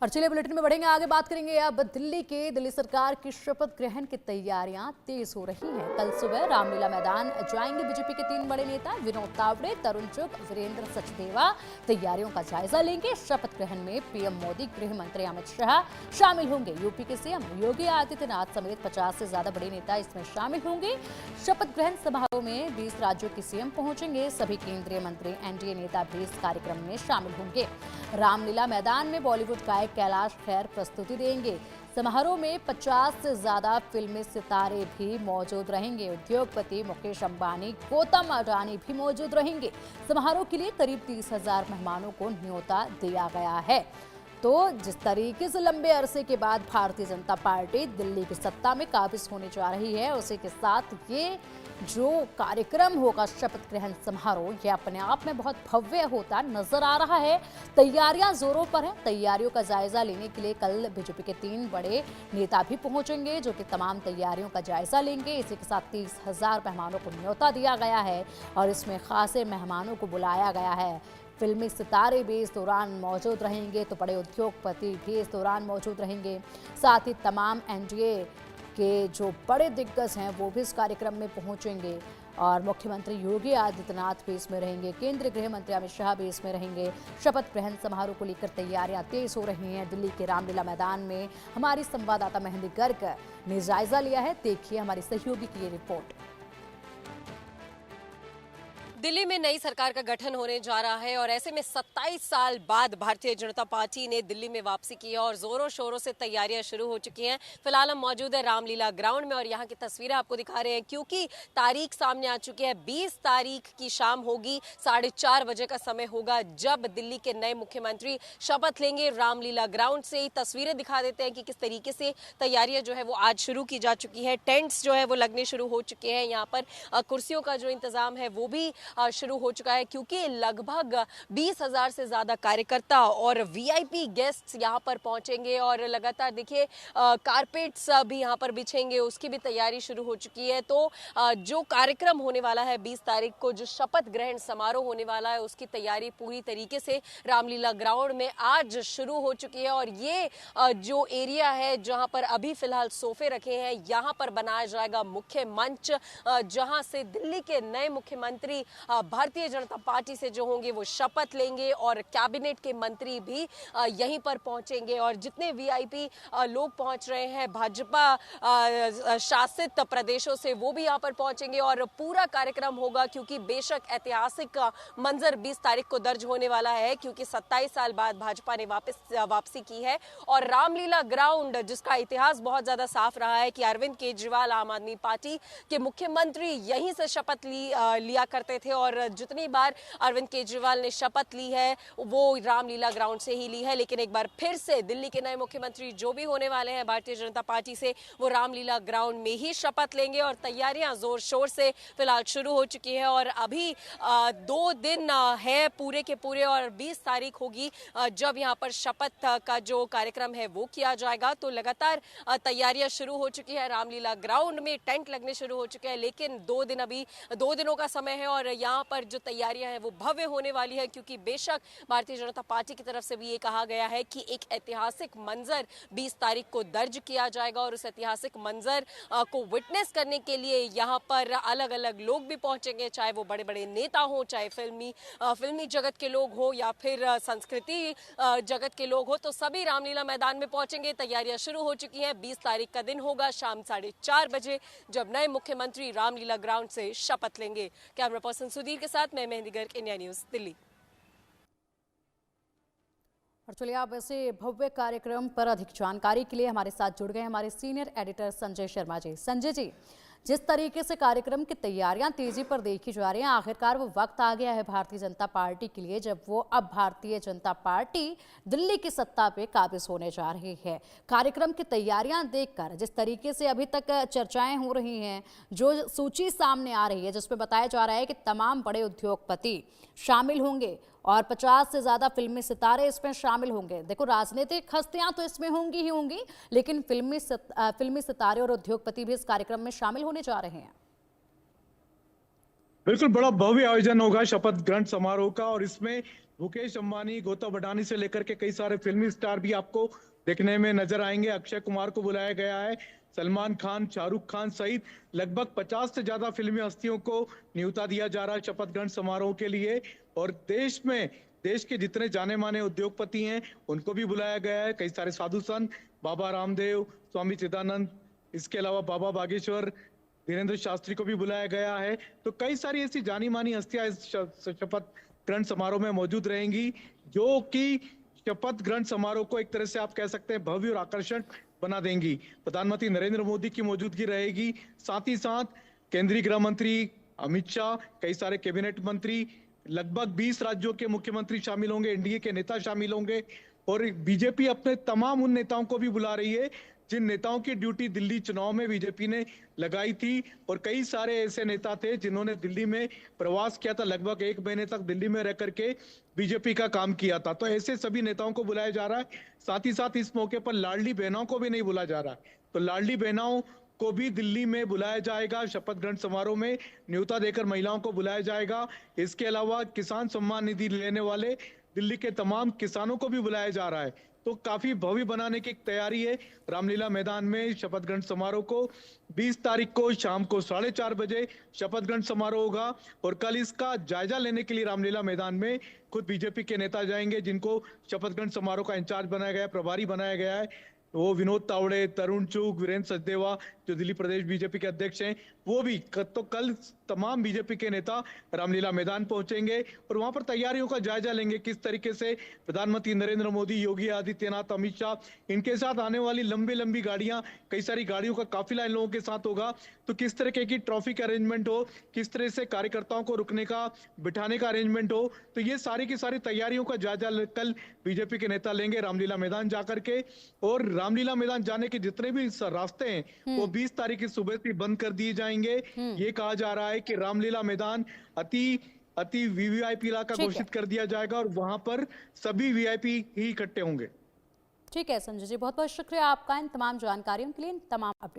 और चलिए बुलेटिन में बढ़ेंगे आगे, बात करेंगे अब दिल्ली सरकार की शपथ ग्रहण की तैयारियां तेज हो रही हैं। कल सुबह रामलीला मैदान जाएंगे बीजेपी के 3 बड़े नेता विनोद तावड़े, तरुण चुग, वीरेंद्र सचदेवा। तैयारियों का जायजा लेंगे। शपथ ग्रहण में पीएम मोदी, गृह मंत्री अमित शाह शामिल होंगे। यूपी के सीएम योगी आदित्यनाथ समेत 50 से ज्यादा बड़े नेता इसमें शामिल होंगे। शपथ ग्रहण समारोह में 20 राज्यों के सीएम पहुंचेंगे। सभी केंद्रीय मंत्री, एनडीए नेता भी इस कार्यक्रम में शामिल होंगे। रामलीला मैदान में बॉलीवुड गायक कैलाश खेर प्रस्तुति देंगे। समारोह में 50 से ज्यादा फिल्मी सितारे भी मौजूद रहेंगे। उद्योगपति मुकेश अंबानी, गौतम अडानी भी मौजूद रहेंगे। समारोह के लिए करीब 30,000 मेहमानों को न्योता दिया गया है। तो जिस तरीके से लंबे अरसे के बाद भारतीय जनता पार्टी दिल्ली की सत्ता में काबिज होने जा रही है, उसी के साथ ये जो कार्यक्रम होगा शपथ ग्रहण समारोह, ये अपने आप में बहुत भव्य होता नजर आ रहा है। तैयारियां जोरों पर हैं। तैयारियों का जायजा लेने के लिए कल बीजेपी के 3 बड़े नेता भी पहुंचेंगे, जो कि तमाम तैयारियों का जायजा लेंगे। इसी के साथ 30,000 मेहमानों को न्योता दिया गया है और इसमें खासे मेहमानों को बुलाया गया है। फिल्मी सितारे भी इस दौरान मौजूद रहेंगे, तो बड़े उद्योगपति भी इस दौरान मौजूद रहेंगे। साथ ही तमाम एनडीए के जो बड़े दिग्गज हैं वो भी इस कार्यक्रम में पहुंचेंगे और मुख्यमंत्री योगी आदित्यनाथ भी इसमें रहेंगे। केंद्रीय गृह मंत्री अमित शाह भी इसमें रहेंगे। शपथ ग्रहण समारोह को लेकर तैयारियां तेज हो रही हैं। दिल्ली के रामलीला मैदान में हमारी संवाददाता मेहंदी गर्ग ने जायजा लिया है। देखिए हमारी सहयोगी की ये रिपोर्ट। दिल्ली में नई सरकार का गठन होने जा रहा है और ऐसे में 27 साल बाद भारतीय जनता पार्टी ने दिल्ली में वापसी की है और जोरों शोरों से तैयारियां शुरू हो चुकी हैं। फिलहाल हम मौजूद है रामलीला ग्राउंड में और यहाँ की तस्वीरें आपको दिखा रहे हैं, क्योंकि तारीख सामने आ चुकी है। 20 तारीख की शाम होगी, 4:30 बजे का समय होगा जब दिल्ली के नए मुख्यमंत्री शपथ लेंगे। रामलीला ग्राउंड से ही तस्वीरें दिखा देते हैं कि किस तरीके से तैयारियां जो है वो आज शुरू की जा चुकी है। टेंट्स जो है वो लगने शुरू हो चुके हैं। यहाँ पर कुर्सियों का जो इंतजाम है वो भी शुरू हो चुका है, क्योंकि लगभग 20,000 से ज्यादा कार्यकर्ता और वीआईपी गेस्ट्स यहां पर पहुंचेंगे और लगातार देखिए कारपेट्स भी यहां पर बिछेंगे, उसकी भी तैयारी शुरू हो चुकी है। तो जो कार्यक्रम होने वाला है 20 तारीख को, जो शपथ ग्रहण समारोह होने वाला है, उसकी तैयारी पूरी तरीके से रामलीला ग्राउंड में आज शुरू हो चुकी है। और ये जो एरिया है जहां पर अभी फिलहाल सोफे रखे हैं, यहां पर बनाया जाएगा मुख्य मंच, जहां से दिल्ली के नए मुख्यमंत्री भारतीय जनता पार्टी से जो होंगे वो शपथ लेंगे और कैबिनेट के मंत्री भी यहीं पर पहुंचेंगे। और जितने वीआईपी लोग पहुंच रहे हैं भाजपा शासित प्रदेशों से, वो भी यहां पर पहुंचेंगे और पूरा कार्यक्रम होगा, क्योंकि बेशक ऐतिहासिक मंजर 20 तारीख को दर्ज होने वाला है, क्योंकि 27 साल बाद भाजपा ने वापसी की है। और रामलीला ग्राउंड, जिसका इतिहास बहुत ज्यादा साफ रहा है कि अरविंद केजरीवाल आम आदमी पार्टी के मुख्यमंत्री यहीं से शपथ लिया करते थे और जितनी बार अरविंद केजरीवाल ने शपथ ली है वो रामलीला ग्राउंड से ही ली है। लेकिन एक बार फिर से दिल्ली के नए मुख्यमंत्री जो भी होने वाले हैं भारतीय जनता पार्टी से, वो रामलीला ग्राउंड में ही शपथ लेंगे और तैयारियां जोर शोर से फिलहाल शुरू हो चुकी है। और अभी 2 दिन है पूरे के पूरे और 20 तारीख होगी जब यहाँ पर शपथ का जो कार्यक्रम है वो किया जाएगा। तो लगातार तैयारियां शुरू हो चुकी है। रामलीला ग्राउंड में टेंट लगने शुरू हो चुके हैं, लेकिन 2 दिनों का समय है और यहाँ पर जो तैयारियां हैं वो भव्य होने वाली है, क्योंकि बेशक भारतीय जनता पार्टी की तरफ से भी ये कहा गया है कि एक ऐतिहासिक मंजर 20 तारीख को दर्ज किया जाएगा और उस ऐतिहासिक मंजर को विटनेस करने के लिए यहाँ पर अलग अलग लोग भी पहुंचेंगे, चाहे वो बड़े बड़े नेता हो, चाहे फिल्मी जगत के लोग हो या फिर संस्कृति जगत के लोग हो, तो सभी रामलीला मैदान में पहुंचेंगे। तैयारियां शुरू हो चुकी हैं। 20 तारीख का दिन होगा शाम 4:30 बजे जब नए मुख्यमंत्री रामलीला ग्राउंड से शपथ लेंगे। कैमरा पर्सन सुधीर के साथ मैं मेहंदी गर्ग, इंडिया न्यूज दिल्ली। और चलिए आप ऐसे भव्य कार्यक्रम पर अधिक जानकारी के लिए हमारे साथ जुड़ गए हमारे सीनियर एडिटर संजय शर्मा जी। संजय जी, जिस तरीके से कार्यक्रम की तैयारियां तेजी पर देखी जा रही हैं, आखिरकार वो वक्त आ गया है भारतीय जनता पार्टी के लिए जब वो अब भारतीय जनता पार्टी दिल्ली की सत्ता पे काबिज होने जा रही है। कार्यक्रम की तैयारियां देखकर जिस तरीके से अभी तक चर्चाएं हो रही हैं, जो सूची सामने आ रही है जिसमें बताया जा रहा है कि तमाम बड़े उद्योगपति शामिल होंगे और 50 से ज्यादा फिल्मी सितारे इसमें शामिल होंगे। देखो, राजनीतिक हस्तियां तो इसमें होंगी ही होंगी, लेकिन फिल्मी सितारे और उद्योगपति भी इस कार्यक्रम में शामिल होने जा रहे हैं। बिल्कुल, बड़ा भव्य आयोजन होगा शपथ ग्रहण समारोह का और इसमें मुकेश अंबानी, गौतम अडानी से लेकर के कई सारे फिल्मी स्टार भी आपको देखने में नजर आएंगे। अक्षय कुमार को बुलाया गया है, सलमान खान, शाहरुख खान सहित लगभग 50 से ज्यादा फिल्मी हस्तियों को न्योता दिया जा रहा है शपथ ग्रहण समारोह के लिए। और देश के जितने जाने माने उद्योगपति हैं उनको भी बुलाया गया है। कई सारे साधु संत, बाबा रामदेव, स्वामी चिदानंद, इसके अलावा बाबा बागेश्वर, धीरेन्द्र शास्त्री को भी बुलाया गया है। तो कई सारी ऐसी जानी मानी हस्तियां इस शपथ ग्रहण समारोह में मौजूद रहेंगी, जो कि शपथ ग्रहण समारोह को एक तरह से आप कह सकते हैं भव्य और आकर्षक बना देंगी। प्रधानमंत्री नरेंद्र मोदी की मौजूदगी रहेगी, साथ ही साथ केंद्रीय गृह मंत्री अमित शाह, कई सारे कैबिनेट मंत्री, लगभग 20 राज्यों के मुख्यमंत्री शामिल होंगे, एनडीए के नेता शामिल होंगे। और बीजेपी अपने तमाम उन नेताओं को भी बुला रही है जिन नेताओं की ड्यूटी दिल्ली चुनाव में बीजेपी ने लगाई थी। और कई सारे ऐसे नेता थे जिन्होंने दिल्ली में प्रवास किया था, लगभग 1 महीने तक दिल्ली में रह करके बीजेपी का काम किया था। तो ऐसे सभी नेताओं को बुलाया जा रहा है। साथ ही साथ इस मौके पर लाडली बहनों को भी नहीं बुलाया जा रहा है, तो लाडली बहनों को भी दिल्ली में बुलाया जाएगा। शपथ ग्रहण समारोह में न्योता देकर महिलाओं को बुलाया जाएगा। इसके अलावा किसान सम्मान निधि लेने वाले दिल्ली के तमाम किसानों को भी बुलाया जा रहा है। तो काफी भव्य बनाने की तैयारी है। रामलीला मैदान में शपथ ग्रहण समारोह को 20 तारीख को शाम को 4:30 बजे शपथ ग्रहण समारोह होगा। और कल इसका जायजा लेने के लिए रामलीला मैदान में खुद बीजेपी के नेता जाएंगे, जिनको शपथ ग्रहण समारोह का इंचार्ज बनाया गया है, प्रभारी बनाया गया है। वो विनोद तावड़े, तरुण चुग, वीरेंद्र सचदेवा जो दिल्ली प्रदेश बीजेपी के अध्यक्ष हैं, वो भी तो कल तमाम बीजेपी के नेता रामलीला मैदान पहुंचेंगे और वहां पर तैयारियों का जायजा लेंगे। किस तरीके से प्रधानमंत्री नरेंद्र मोदी, योगी आदित्यनाथ, अमित शाह, इनके साथ आने वाली लंबी गाड़ियां, कई सारी गाड़ियों का काफिला इन लोगों के साथ होगा। तो किस तरह की ट्रैफिक अरेंजमेंट हो, किस तरह से कार्यकर्ताओं को रुकने का, बिठाने का अरेंजमेंट हो, तो ये सारी की सारी तैयारियों का जायजा कल बीजेपी के नेता लेंगे रामलीला मैदान जाकर के। और रामलीला मैदान जाने के जितने भी रास्ते हैं वो 20 तारीख की सुबह से बंद कर दिए जाएंगे। ये कहा जा रहा है कि रामलीला मैदान अति वीवीआईपी इलाका घोषित कर दिया जाएगा और वहां पर सभी वीआईपी ही इकट्ठे होंगे। ठीक है संजय जी, बहुत बहुत शुक्रिया आपका इन तमाम जानकारियों के लिए, इन तमाम अपडेट